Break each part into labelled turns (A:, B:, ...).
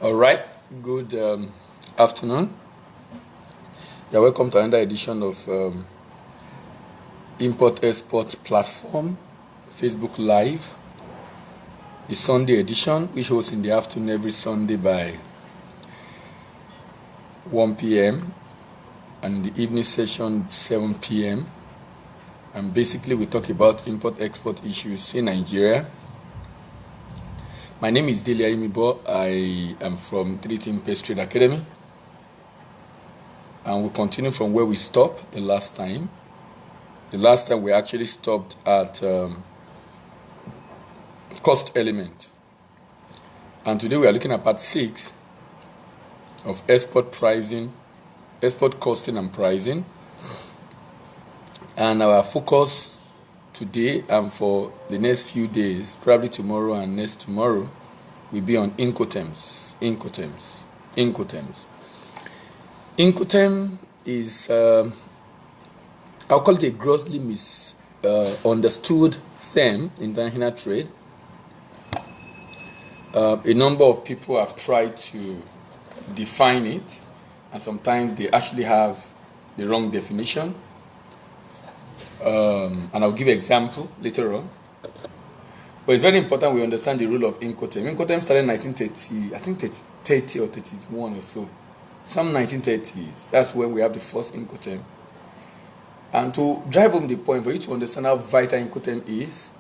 A: All right, good afternoon. You're welcome to another edition of Import-Export Platform, Facebook Live, the Sunday edition, which holds in the afternoon every Sunday by 1 p.m. and the evening session 7 p.m. And basically we talk about import-export issues in Nigeria. My name is Delia Imibo. I am from 3Team Pest Trade Academy. And we'll continue from where we stopped the last time. The last time we actually stopped at cost element. And today we are looking at part 6 of export pricing, export costing and pricing. And our focus today and for the next few days, probably tomorrow and next tomorrow, will be on Incoterms. Incoterm is, I'll call it a grossly misunderstood term in international trade. A number of people have tried to define it, and sometimes they actually have the wrong definition. And I'll give an example later on. But it's very important we understand the rule of Incoterm. Incoterm started in 1930, I think 30 or 31 or so. Some 1930s. That's when we have the first Incoterm. And to drive home the point, for you to understand how vital Incoterm is,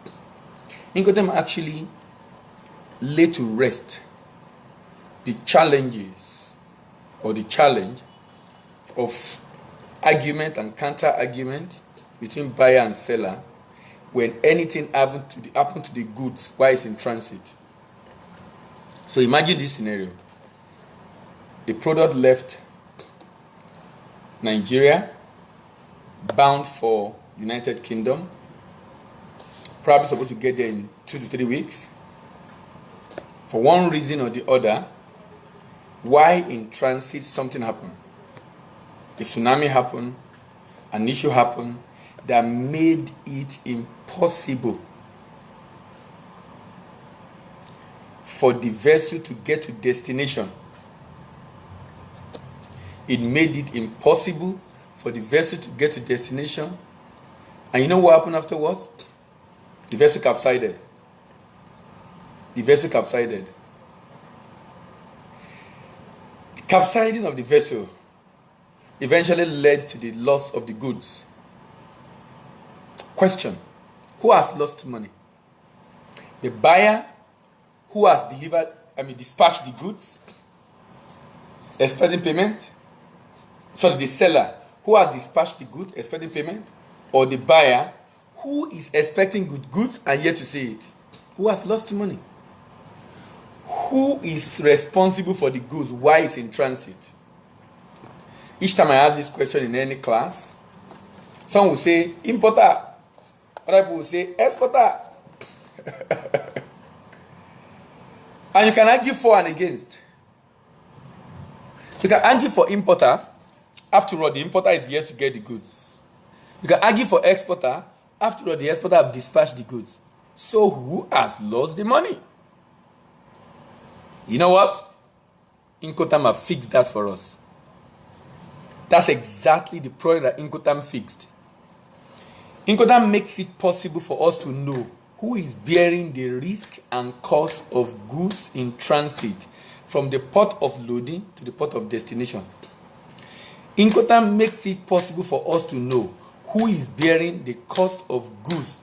A: Incoterm actually lay to rest the challenges or the challenge of argument and counter-argument between buyer and seller when anything happened to the goods while it's in transit. So imagine this scenario. A product left Nigeria bound for United Kingdom, probably supposed to get there in 2 to 3 weeks. For one reason or the other, while in transit something happened. A tsunami happened, an issue happened that made it impossible for the vessel to get to destination. It made it impossible for the vessel to get to destination. And you know what happened afterwards? The vessel capsized. The capsizing of the vessel eventually led to the loss of the goods. Question: who has lost money? The buyer who has dispatched the goods, expecting payment? Sorry, the seller who has dispatched the goods, expecting payment? Or the buyer who is expecting good goods and yet to see it? Who has lost money? Who is responsible for the goods while it's in transit? Each time I ask this question in any class, some will say importer, other people will say exporter. And you can argue for and against. You can argue for importer. After all, the importer is here to get the goods. You can argue for exporter. After all, the exporter have dispatched the goods. So who has lost the money? You know what? Incoterm have fixed that for us. That's exactly the problem that Incoterm fixed. Incoterm makes it possible for us to know who is bearing the risk and cost of goods in transit from the port of loading to the port of destination. Incoterm makes it possible for us to know who is bearing the cost of goods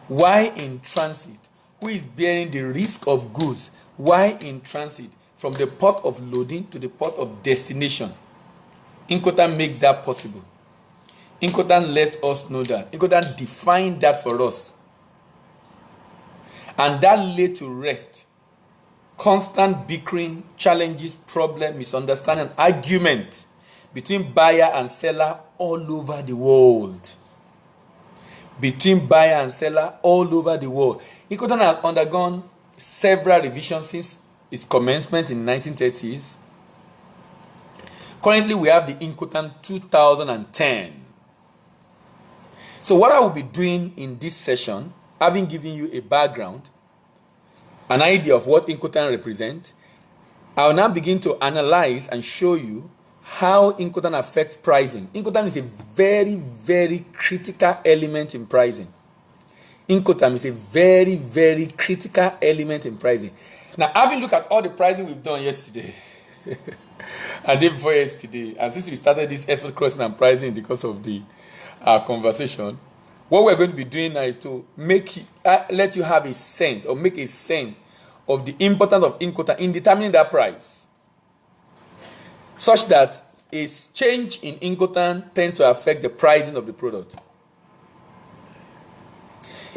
A: while in transit, who is bearing the risk of goods while in transit from the port of loading to the port of destination. Incoterm makes that possible. Incoterm let us know that. Incoterm defined that for us. And that led to rest. Constant bickering, challenges, problem, misunderstanding, argument between buyer and seller all over the world. Incoterm has undergone several revisions since its commencement in the 1930s. Currently, we have the Incoterm 2010. So what I will be doing in this session, having given you a background, an idea of what Incoterm represents, I will now begin to analyze and show you how Incoterms affects pricing. Incoterms is a very, very critical element in pricing. Incoterms is a very, very critical element in pricing. Now, having looked at all the pricing we've done yesterday, and day before yesterday, and since we started this expert crossing and pricing because of the conversation, what we're going to be doing now is to let you have a sense, or make a sense of the importance of Incoterms in determining that price, such that a change in Incoterms tends to affect the pricing of the product.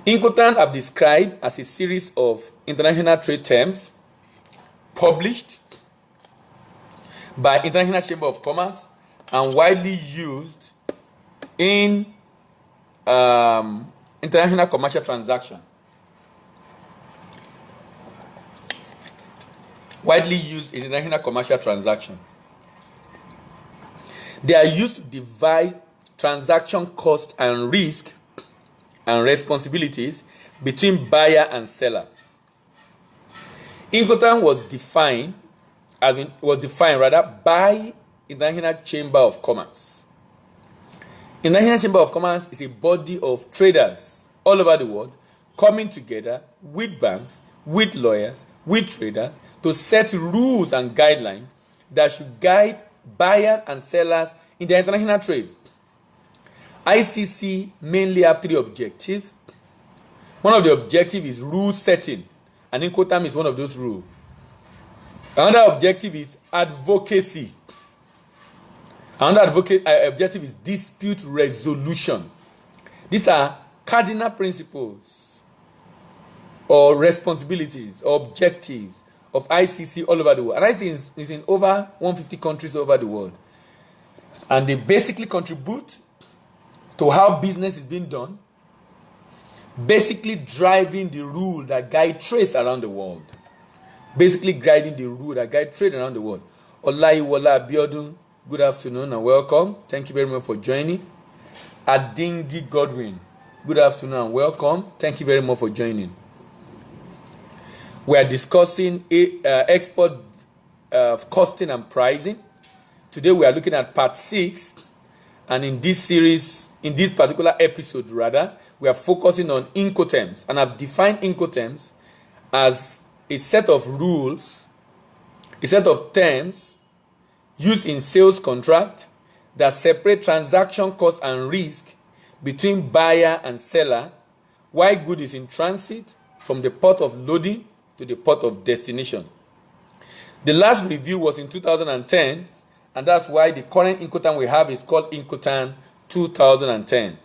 A: Incoterms are described as a series of international trade terms published by International Chamber of Commerce and widely used in international commercial transaction. Widely used in international commercial transaction. They are used to divide transaction cost and risk and responsibilities between buyer and seller. Incoterms was defined by International Chamber of Commerce. International Chamber of Commerce is a body of traders all over the world coming together with banks, with lawyers, with traders to set rules and guidelines that should guide buyers and sellers in the international trade. ICC mainly have three objectives. One of the objectives is rule setting, and Incoterms is one of those rules. Another objective is advocacy. Another objective is dispute resolution. These are cardinal principles or responsibilities or objectives of ICC all over the world. And ICC is in over 150 countries over the world. And they basically contribute to how business is being done, basically driving the rule that guide trade around the world. Basically guiding the rule that guide trade around the world. Olaiwola Abiodun, good afternoon and welcome. Thank you very much for joining. Adingi Godwin, good afternoon and welcome. Thank you very much for joining. We are discussing export costing and pricing. Today we are looking at part 6, and in this series, in this particular episode rather, we are focusing on Incoterms, and I've defined Incoterms as a set of rules, a set of terms used in sales contract that separate transaction cost and risk between buyer and seller while good is in transit from the port of loading to the port of destination. The last review was in 2010, and that's why the current Incoterm we have is called Incoterm 2010.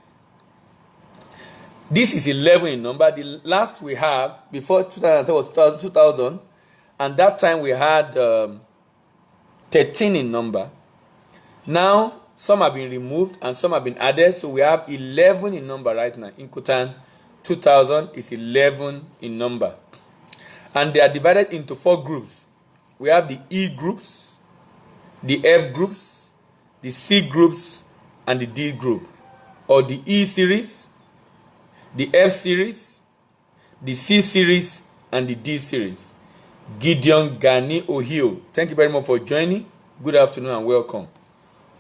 A: This is 11 in number. The last we have before 2010 was 2000, and that time we had 13 in number. Now some have been removed and some have been added, so we have 11 in number right now. Incoterm 2000 is 11 in number, and they are divided into 4 groups. We have the E groups, the F groups, the C groups, and the D group, or the E series, the F series, the C series, and the D series. Gideon Gani Ohio, thank you very much for joining. Good afternoon and welcome.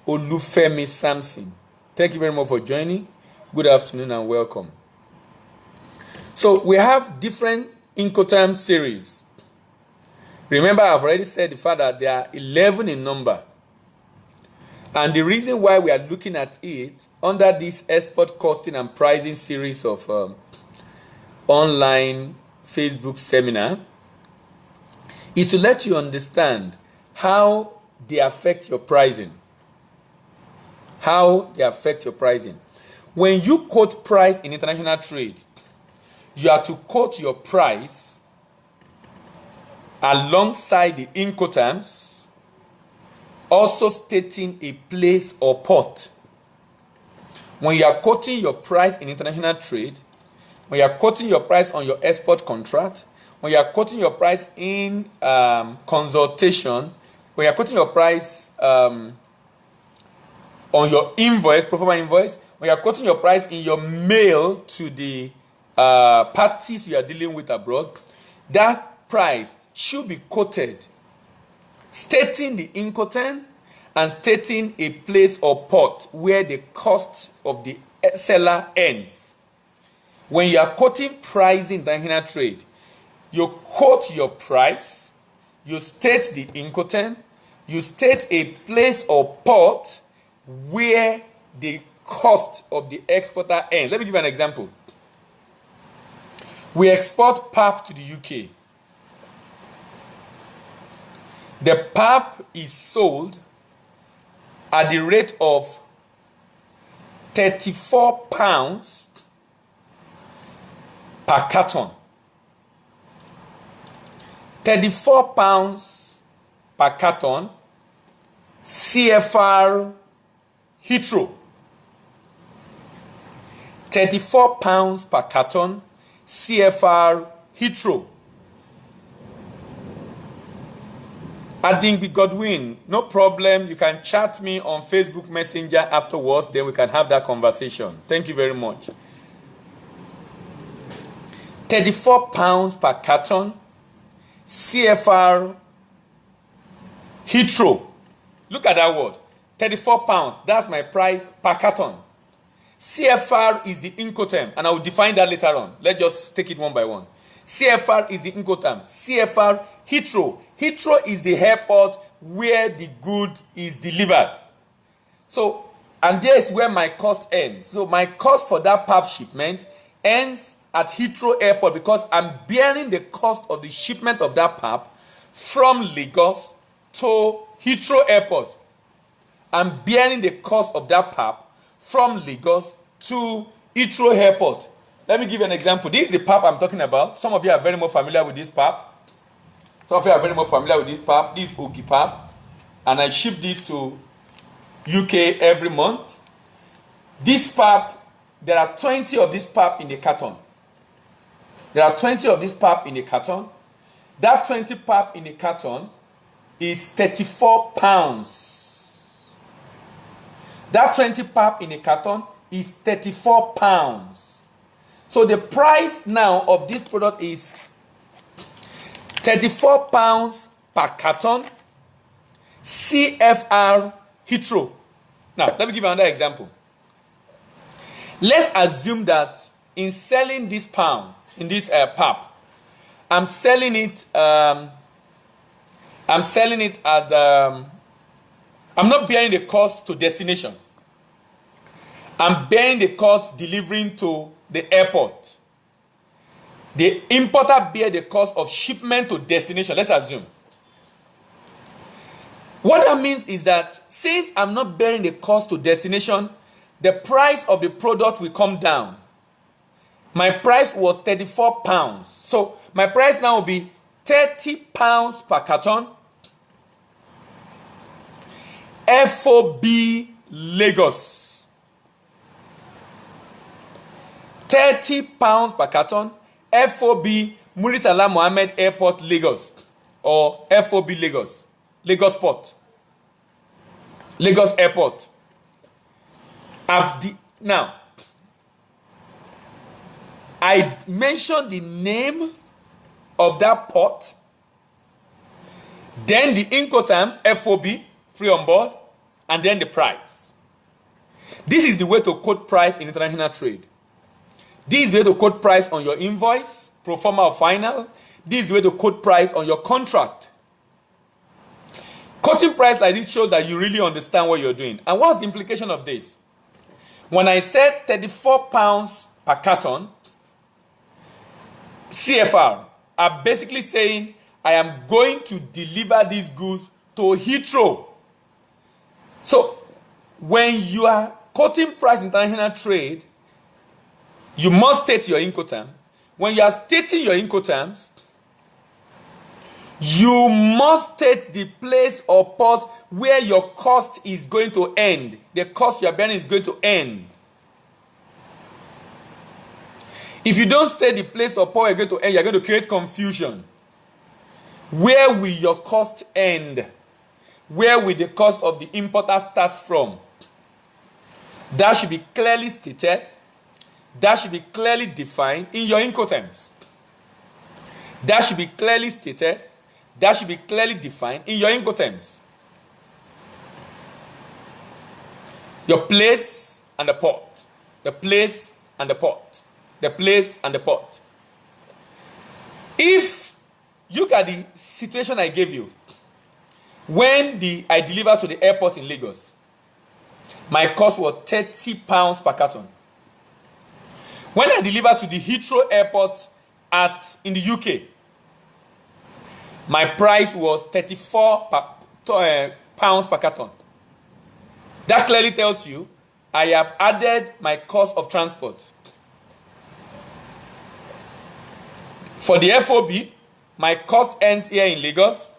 A: Olufemi Samson, thank you very much for joining. Good afternoon and welcome. So we have different Incoterm series. Remember, I've already said the fact that there are 11 in number. And the reason why we are looking at it under this export costing and pricing series of online Facebook seminar is to let you understand how they affect your pricing. How they affect your pricing. When you quote price in international trade, you have to quote your price alongside the Incoterms, also stating a place or port. When you are quoting your price in international trade, when you are quoting your price on your export contract, when you are quoting your price in consultation, when you are quoting your price on your invoice, pro forma invoice, when you are quoting your price in your mail to the parties you are dealing with abroad, that price should be quoted stating the Incoterm and stating a place or port where the cost of the seller ends. When you are quoting price in international trade, you quote your price, you state the Incoterm, you state a place or port where the cost of the exporter ends. Let me give you an example. We export pap to the UK. The pap is sold at the rate of £34 per carton. £34 per carton, CFR Heathrow. £34 per carton, CFR Heathrow. Adingbi Godwin, no problem. You can chat me on Facebook Messenger afterwards, then we can have that conversation. Thank you very much. £34 per carton, CFR Heathrow. Look at that word. £34. That's my price per carton. CFR is the Incoterm, and I will define that later on. Let's just take it one by one. CFR is the Incoterm. CFR Heathrow. Heathrow is the airport where the good is delivered. So, and there is where my cost ends. So my cost for that pap shipment ends at Heathrow Airport because I'm bearing the cost of the shipment of that pap from Lagos to Heathrow Airport. I'm bearing the cost of that pap from Lagos to Heathrow Airport. Let me give you an example. This is the pap I'm talking about. Some of you are very more familiar with this pap. Some of you are very more familiar with this pap. This is Ogi pap. And I ship this to UK every month. This pap, there are 20 of this pap in the carton. There are 20 of this pap in a carton. That 20 pap in a carton is £34. That 20 pap in a carton is £34. So the price now of this product is £34 per carton, CFR Heathrow. Now, let me give you another example. Let's assume that in selling this pap, I'm selling it at I'm not bearing the cost to destination. I'm bearing the cost delivering to the airport. The importer bear the cost of shipment to destination. Let's assume. What that means is that since I'm not bearing the cost to destination, the price of the product will come down. My price was £34. So my price now will be £30 per carton. FOB Lagos. £30 per carton. FOB Muritala Mohammed Airport, Lagos. Or FOB Lagos. Lagos Port. Lagos Airport. Now, I mentioned the name of that port, then the Incoterm, FOB, free on board, and then the price. This is the way to quote price in international trade. This is the way to quote price on your invoice, pro forma or final. This is the way to quote price on your contract. Quoting price like this shows that you really understand what you're doing. And what's the implication of this? When I said £34 per carton, CFR, I'm basically saying I am going to deliver these goods to Heathrow. So, when you are quoting price in international trade, you must state your Incoterm. When you are stating your Incoterms, you must state the place or port where your cost is going to end. The cost you are bearing is going to end. If you don't state the place or port you're going to end, you're going to create confusion. Where will your cost end? Where will the cost of the importer start from? That should be clearly stated. That should be clearly defined in your Incoterms. That should be clearly stated. That should be clearly defined in your Incoterms. Your place and the port. The place and the port. The place and the port. If you look at the situation I gave you, when I delivered to the airport in Lagos, my cost was £30 per carton. When I delivered to the Heathrow airport in the UK, my price was £34 per carton. That clearly tells you I have added my cost of transport. For the FOB, my cost ends here in Lagos.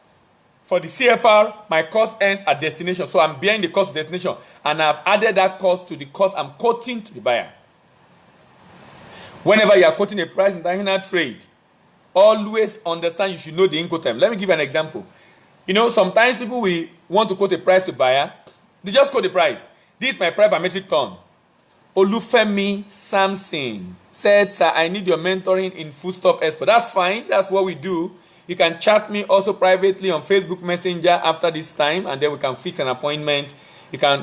A: For the CFR, my cost ends at destination. So I'm bearing the cost of destination. And I've added that cost to the cost I'm quoting to the buyer. Whenever you are quoting a price in international trade, always understand you should know the Incoterm. Let me give you an example. Sometimes people will want to quote a price to buyer. They just quote the price. This is my price per metric ton. Olufemi Samson said, "Sir, I need your mentoring in foodstuff export." That's fine. That's what we do. You can chat me also privately on Facebook Messenger after this time, and then we can fix an appointment.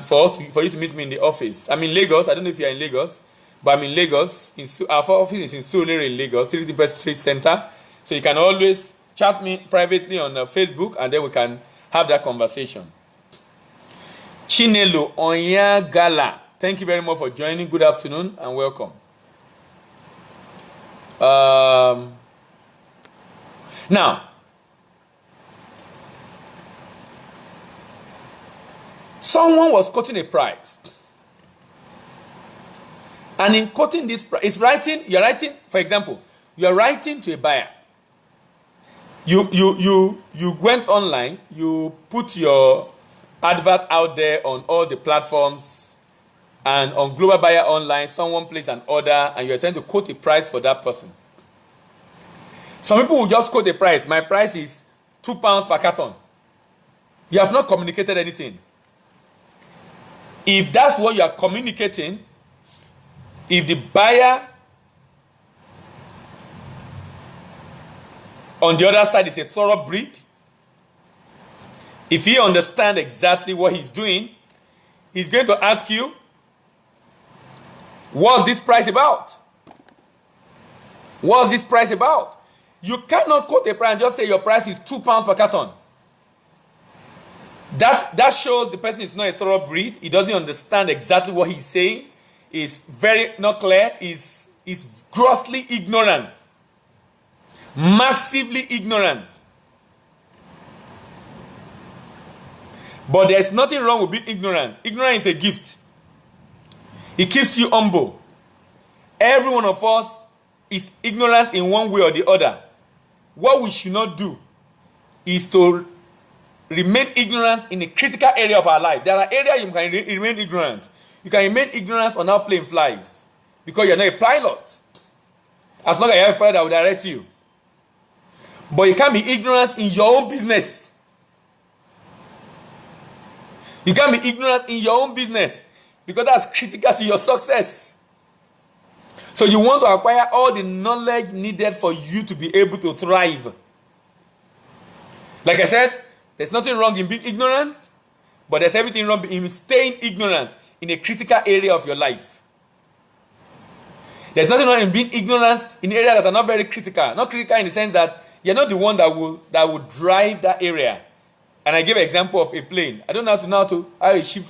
A: For you to meet me in the office. I'm in Lagos. I don't know if you're in Lagos, but I'm in Lagos. Our office is in Surulere in Lagos, 3 Street Center. So you can always chat me privately on Facebook, and then we can have that conversation. Chinelo Onyagala, thank you very much for joining. Good afternoon and welcome. Now, someone was quoting a price, and in quoting this price, you're writing, for example, you're writing to a buyer. You went online, you put your advert out there on all the platforms, and on Global Buyer Online, someone placed an order, and you're trying to quote a price for that person. Some people will just quote a price. My price is £2 per carton. You have not communicated anything. If that's what you are communicating, if the buyer on the other side is a thoroughbred, if he understands exactly what he's doing, he's going to ask you, what's this price about? What's this price about? You cannot quote a price and just say your price is £2 per carton. That shows the person is not a thoroughbred. He doesn't understand exactly what he's saying. He's very not clear. He's grossly ignorant. Massively ignorant. But there's nothing wrong with being ignorant. Ignorance is a gift. It keeps you humble. Every one of us is ignorant in one way or the other. What we should not do is to remain ignorant in a critical area of our life. There are areas you can remain ignorant. You can remain ignorant on how plane flies because you're not a pilot. As long as you have a pilot that will direct you. But you can't be ignorant in your own business. You can't be ignorant in your own business because that's critical to your success. So you want to acquire all the knowledge needed for you to be able to thrive. Like I said, there's nothing wrong in being ignorant, but there's everything wrong in staying ignorant in a critical area of your life. There's nothing wrong in being ignorant in areas that are not very critical. Not critical in the sense that you're not the one that will drive that area. And I gave an example of a plane. I don't know how a ship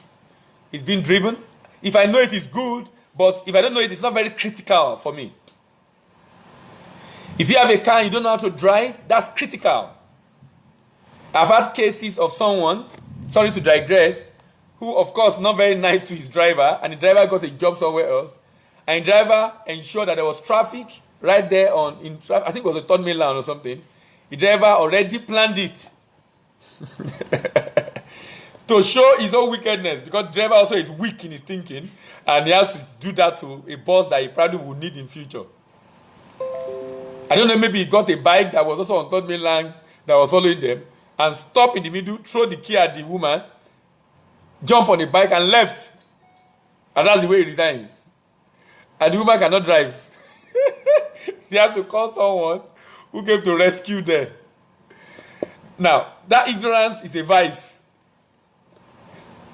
A: is being driven. If I know it is good, but if I don't know it, it's not very critical for me. If you have a car and you don't know how to drive, that's critical. I've had cases of someone, sorry to digress, who of course not very nice to his driver, and the driver got a job somewhere else, and the driver ensured that there was traffic right there I think it was a third mainland or something. The driver already planned it to show his own wickedness, because the driver also is weak in his thinking, and he has to do that to a boss that he probably will need in future. I don't know, maybe he got a bike that was also on third mainland that was following them, and stopped in the middle, throw the key at the woman, jump on the bike and left. And that's the way he resigns. And the woman cannot drive. She has to call someone who came to rescue them. Now, that ignorance is a vice.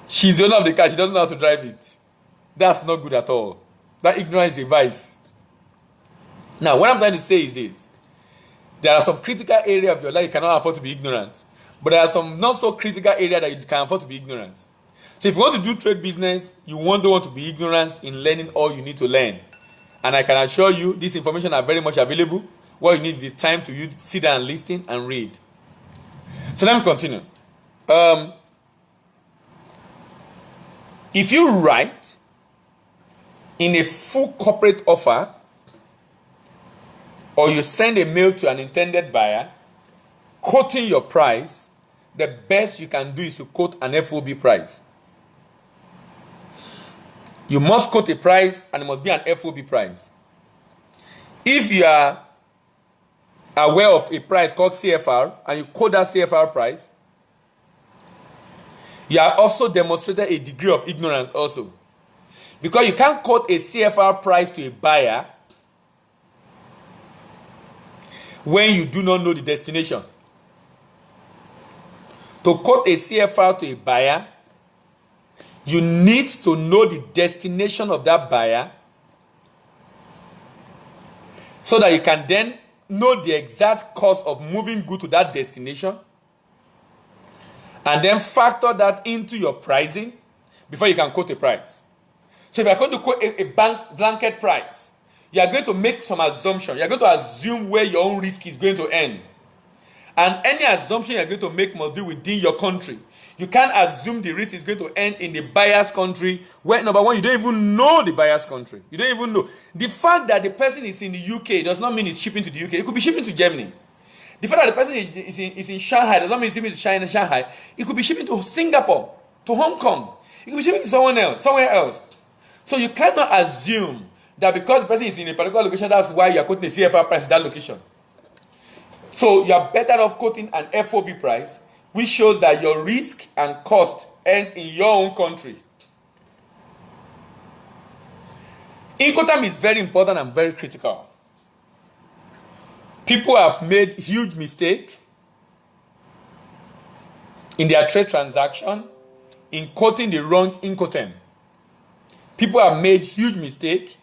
A: She's the owner of the car. She doesn't know how to drive it. That's not good at all. That ignorance is a vice. Now, what I'm trying to say is this. There are some critical areas of your life you cannot afford to be ignorant. But there are some not so critical areas that you can afford to be ignorant. So if you want to do trade business, you don't want to be ignorant in learning all you need to learn. And I can assure you, this information are very much available. What you need is time to sit down and listen and read. So let me continue. If you write in a full corporate offer, or you send a mail to an intended buyer, quoting your price, the best you can do is to quote an FOB price. You must quote a price, and it must be an FOB price. If you are aware of a price called CFR, and you quote that CFR price, you have also demonstrated a degree of ignorance also. Because you can't quote a CFR price to a buyer when you do not know the destination. To quote a CFR to a buyer, you need to know the destination of that buyer so that you can then know the exact cost of moving goods to that destination and then factor that into your pricing before you can quote a price. So if you're going to quote a blanket price, you are going to make some assumption. You are going to assume where your own risk is going to end. And any assumption you are going to make must be within your country. You can't assume the risk is going to end in the buyer's country where, number one, you don't even know the buyer's country. You don't even know. The fact that the person is in the UK does not mean he's shipping to the UK. It could be shipping to Germany. The fact that the person is in Shanghai does not mean he's shipping to Shanghai. It could be shipping to Singapore, to Hong Kong. It could be shipping to somewhere else. So you cannot assume that because the person is in a particular location, that's why you are quoting the CFR price in that location. So you are better off quoting an FOB price, which shows that your risk and cost ends in your own country. Incoterms is very important and very critical. People have made huge mistake in their trade transaction in quoting the wrong Incoterm. People have made huge mistake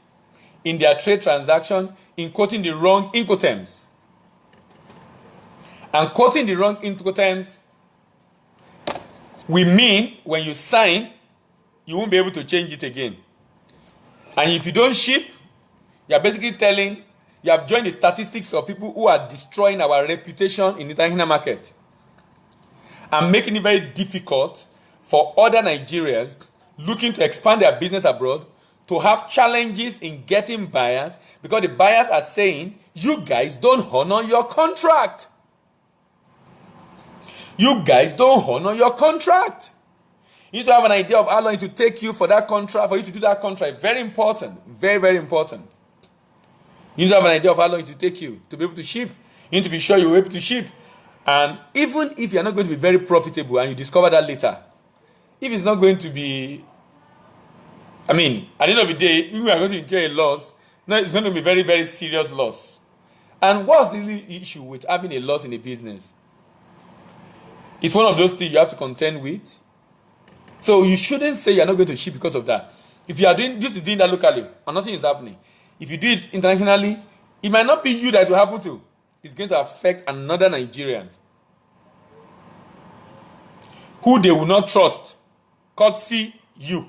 A: in their trade transaction in quoting the wrong Incoterms. And quoting the wrong Incoterms, we mean when you sign, you won't be able to change it again. And if you don't ship, you are basically telling, you have joined the statistics of people who are destroying our reputation in the international market and making it very difficult for other Nigerians looking to expand their business abroad to have challenges in getting buyers because the buyers are saying, you guys don't honor your contract. You guys don't honor your contract. You need to have an idea of how long it will take you for that contract, for you to do that contract. Very important. Very, very important. You need to have an idea of how long it will take you to be able to ship. You need to be sure you're able to ship. And even if you're not going to be very profitable and you discover that later, if it's not going to be, at the end of the day, you are going to incur a loss. No, it's going to be very, very serious loss. And what's the real issue with having a loss in a business? It's one of those things you have to contend with. So you shouldn't say you're not going to ship because of that. If you are doing that locally and nothing is happening, if you do it internationally, it might not be you that it will happen to. It's going to affect another Nigerian who they will not trust. Courtesy you.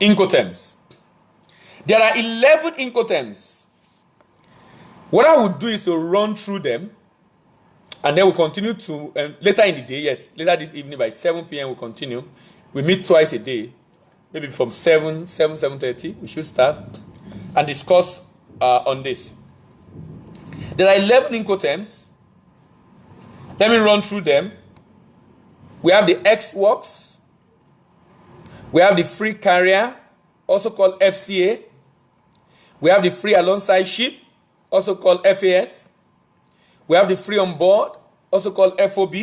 A: Incoterms. There are 11 Incoterms. What I would do is to run through them, and then we'll continue to, later in the day, later this evening by 7 p.m. we'll continue. We meet twice a day, maybe from 7:30, we should start, and discuss on this. There are 11 Incoterms. Let me run through them. We have the X-Works. We have the free carrier, also called FCA. We have the free alongside ship, also called FAS. We have the free on board, also called FOB.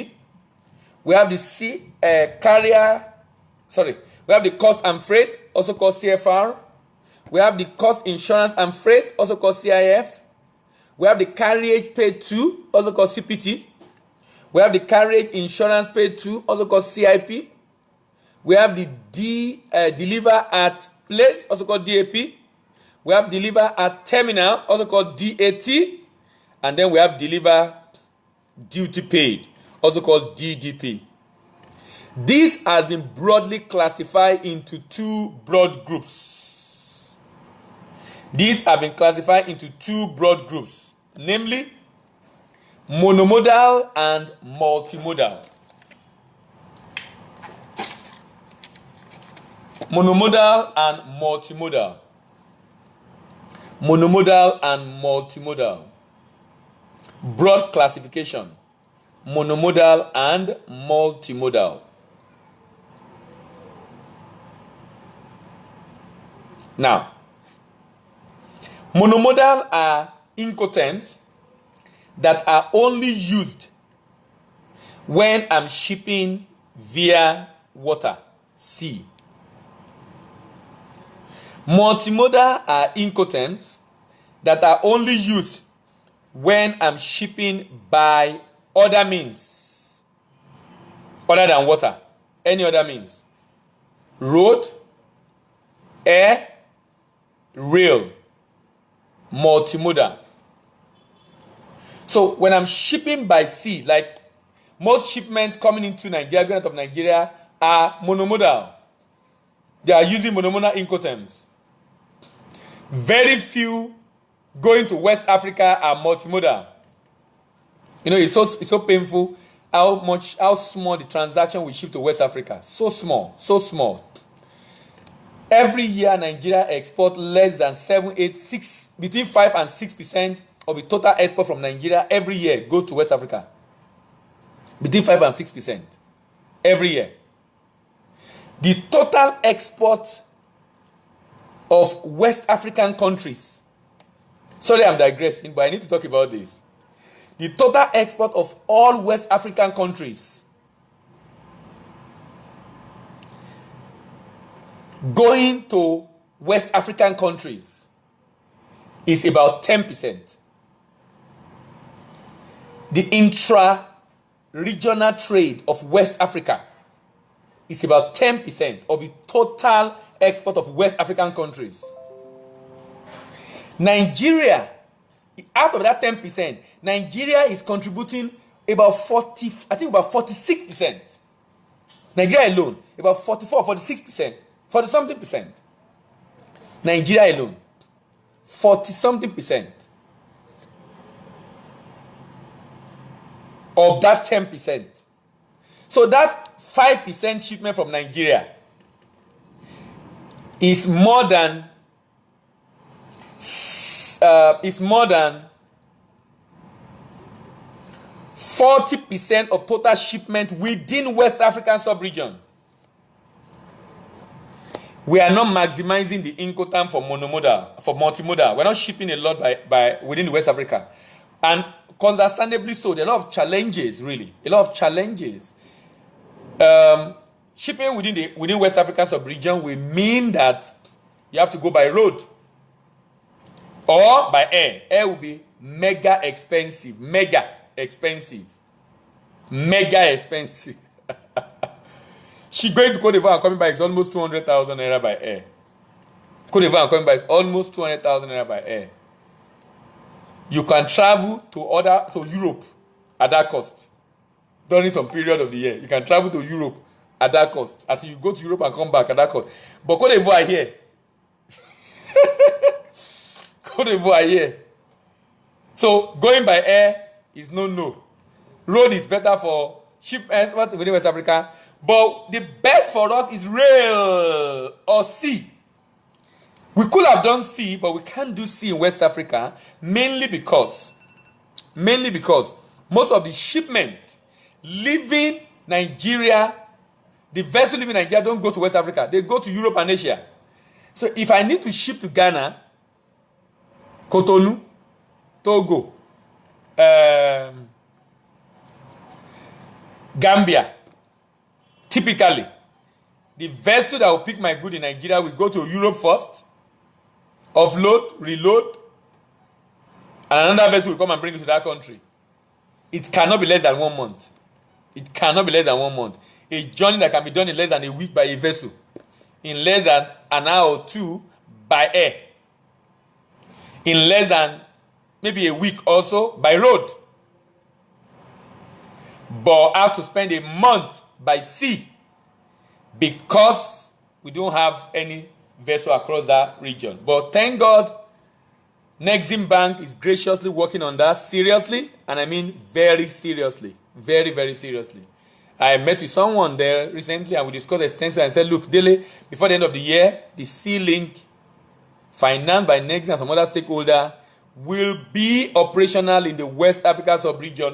A: We have the we have the cost and freight, also called CFR. We have the cost, insurance and freight, also called CIF. We have the carriage paid to, also called CPT. We have the carriage insurance paid to, also called CIP. We have the deliver at place, also called DAP. We have deliver at terminal, also called DAT. And then we have deliver duty paid, also called DDP. This has been broadly classified into two broad groups. These have been classified into two broad groups, namely monomodal and multimodal. Monomodal and multimodal. Monomodal and multimodal. Broad classification. Monomodal and multimodal. Now, monomodal are Incoterms that are only used when I'm shipping via water, sea. Multimodal are Incoterms that are only used when I'm shipping by other means, other than water, any other means. Road, air, rail, multimodal. So when I'm shipping by sea, like most shipments coming into Nigeria, going out of Nigeria, are monomodal. They are using monomodal Incoterms. Very few going to West Africa are multimodal. You know, it's so painful how small the transaction we ship to West Africa. So small, so small. Every year, Nigeria export less than 6, between 5 and 6% of the total export from Nigeria every year goes to West Africa. Between 5 and 6% every year. The total export of West African countries. Sorry, I'm digressing, but I need to talk about this. The total export of all West African countries going to West African countries is about 10%. The intra-regional trade of West Africa is about 10% of the total export of West African countries. Nigeria, out of that 10%, Nigeria is contributing about 46%. Nigeria alone, about 46%. 40-something percent. Nigeria alone, 40-something percent of that 10%. So that 5% shipment from Nigeria is more than 40% of total shipment within West African sub-region. We are not maximizing the Incoterm for monomodal, for multimodal. We're not shipping a lot by within West Africa. And understandably so, there are a lot of challenges, really. A lot of challenges. Shipping within West African sub-region will mean that you have to go by road or by air. Air will be mega expensive. Mega expensive. She going to Cote d'Ivoire and coming back is almost 200,000 naira by air. Cote d'Ivoire and coming back is almost 200,000 naira by air. You can travel to Europe at that cost. During some period of the year, you can travel to Europe at that cost. As you go to Europe and come back at that cost. But Cote d'Ivoire here. Cote d'Ivoire here. So going by air is no. Road is better for shipments within West Africa. But the best for us is rail or sea. We could have done sea, but we can't do sea in West Africa, mainly because most of the shipment leaving Nigeria, the vessel leaving Nigeria don't go to West Africa. They go to Europe and Asia. So if I need to ship to Ghana, Cotonou, Togo, Gambia, typically, the vessel that will pick my good in Nigeria will go to Europe first, offload, reload, and another vessel will come and bring it to that country. It cannot be less than 1 month. It cannot be less than 1 month. A journey that can be done in less than a week by a vessel, in less than an hour or two by air, in less than maybe a week also by road, but have to spend a month by sea because we don't have any vessel across that region. But thank God, Nexim Bank is graciously working on that seriously, and I mean very seriously, very, very seriously. I met with someone there recently and we discussed extensively and said, look, Dele, before the end of the year, the Sea-Link, financed by Nexim and some other stakeholder, will be operational in the West Africa sub-region.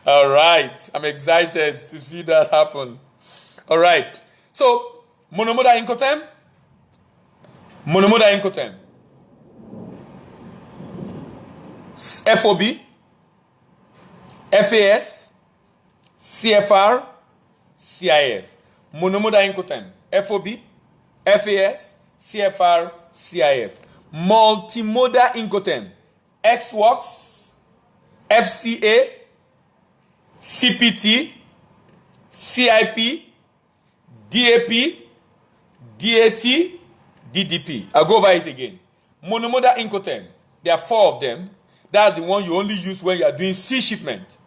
A: All right, I'm excited to see that happen. All right, so monomodal Incoterm, FOB, FAS, CFR, CIF. Monomodal Incoterm, FOB, FAS, CFR, CIF. Multimodal Incoterm, XWorks, FCA, CPT, CIP, DAP, DAT, DDP. I'll go over it again. Monomodal Incoterm, there are 4 of them. That's the one you only use when you are doing sea shipment.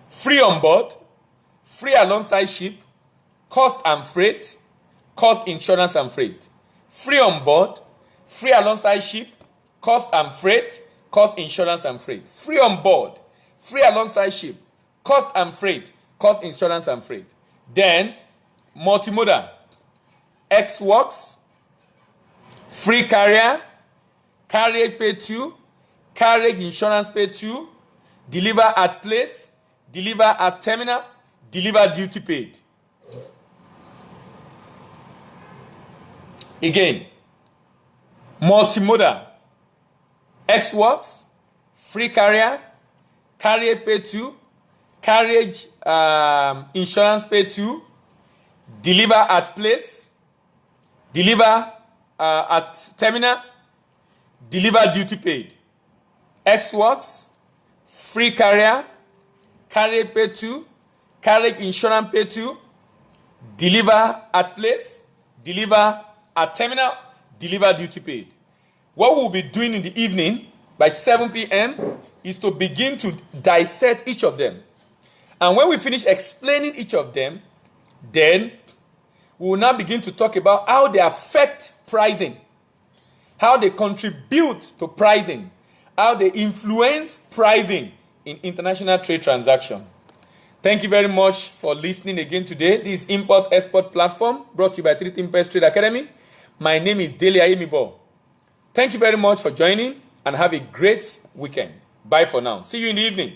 A: Free on board, free alongside ship, cost and freight, cost, insurance and freight. Free on board, free alongside ship, cost and freight, cost, insurance and freight. Free on board, free alongside ship, cost and freight, cost, insurance and freight. Then multimodal, XWorks, free carrier, carriage pay 2, carriage insurance pay 2, deliver at place, deliver at terminal, deliver duty paid. Again, multimodal, XWorks, free carrier, carriage pay 2, carriage insurance pay 2, deliver at place, deliver at terminal, deliver duty paid. XWorks, free carrier, carriage pay 2, carriage insurance pay 2, deliver at place, deliver at terminal, deliver duty paid. What we'll be doing in the evening by 7 p.m. is to begin to dissect each of them. And when we finish explaining each of them, then we will now begin to talk about how they affect pricing, how they contribute to pricing, how they influence pricing in international trade transaction. Thank you very much for listening again today. This Import-Export platform brought to you by 3 Impest Trade Academy. My name is Dele Ayemibo. Thank you very much for joining and have a great weekend. Bye for now. See you in the evening.